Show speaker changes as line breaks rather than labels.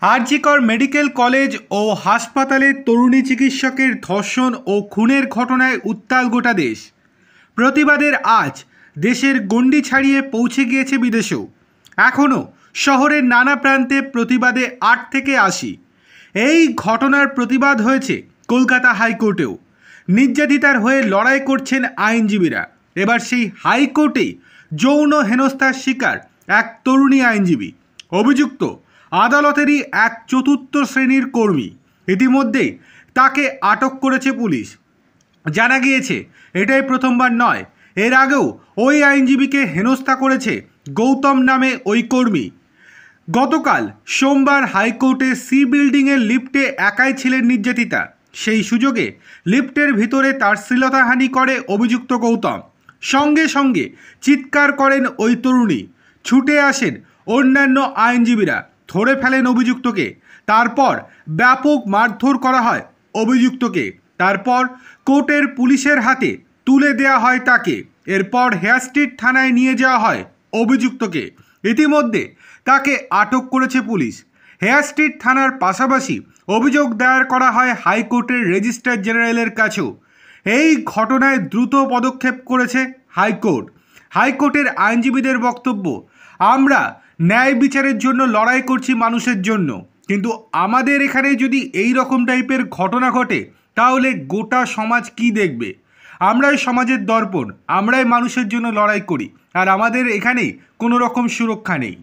RG Kar medical college ও হাসপাতালে তরুণী চিকিৎসকের ধর্ষণ ও খুনের ঘটনায় উত্তাল গোটা দেশ। প্রতিবাদের আজ দেশের গণ্ডি ছাড়িয়ে পৌঁছে গিয়েছে বিদেশেও। এখনও শহরের নানা প্রান্তে প্রতিবাদে ৮ থেকে ৮০। এই ঘটনার প্রতিবাদ হয়েছে কলকাতা হাইকোর্টেও। নির্যাতিতার হয়ে লড়াই করছেন আইনজীবীরা। এবার সেই হাইকোর্টেই যৌন হেনস্থার শিকার এক তরুণী আইনজীবী। অভিযুক্ত আদালতেরই এক চতুর্থ শ্রেণীর কর্মী। ইতিমধ্যেই তাকে আটক করেছে পুলিশ। জানা গিয়েছে এটাই প্রথমবার নয়, এর আগেও ওই আইনজীবীকে হেনস্থা করেছে গৌতম নামে ওই কর্মী। গতকাল সোমবার হাইকোর্টে সি বিল্ডিংয়ের লিফটে একাই ছিলেন নির্যাতিতা। সেই সুযোগে লিফটের ভিতরে তার শ্লীলতাহানি করে অভিযুক্ত গৌতম। সঙ্গে সঙ্গে চিৎকার করেন ওই তরুণী। ছুটে আসেন অন্যান্য আইনজীবীরা, ধরে ফেলেন অভিযুক্তকে। তারপর ব্যাপক মারধর করা হয় অভিযুক্তকে। তারপর কোর্টের পুলিশের হাতে তুলে দেওয়া হয় তাকে। এরপর হেয়ার স্ট্রিট থানায় নিয়ে যাওয়া হয় অভিযুক্তকে। ইতিমধ্যে তাকে আটক করেছে পুলিশ। হেয়ার স্ট্রিট থানার পাশাপাশি অভিযোগ দায়ের করা হয় হাইকোর্টের রেজিস্ট্রার জেনারেলের কাছেও। এই ঘটনায় দ্রুত পদক্ষেপ করেছে হাইকোর্ট। হাইকোর্টের আইনজীবীদের বক্তব্য, আমরা ন্যায় বিচারের জন্য লড়াই করছি মানুষের জন্য, কিন্তু আমাদের এখানে যদি এই রকম টাইপের ঘটনা ঘটে তাহলে গোটা সমাজ কি দেখবে? আমরাই সমাজের দর্পণ, আমরাই মানুষের জন্য লড়াই করি, আর আমাদের এখানে কোনো রকম সুরক্ষা নেই।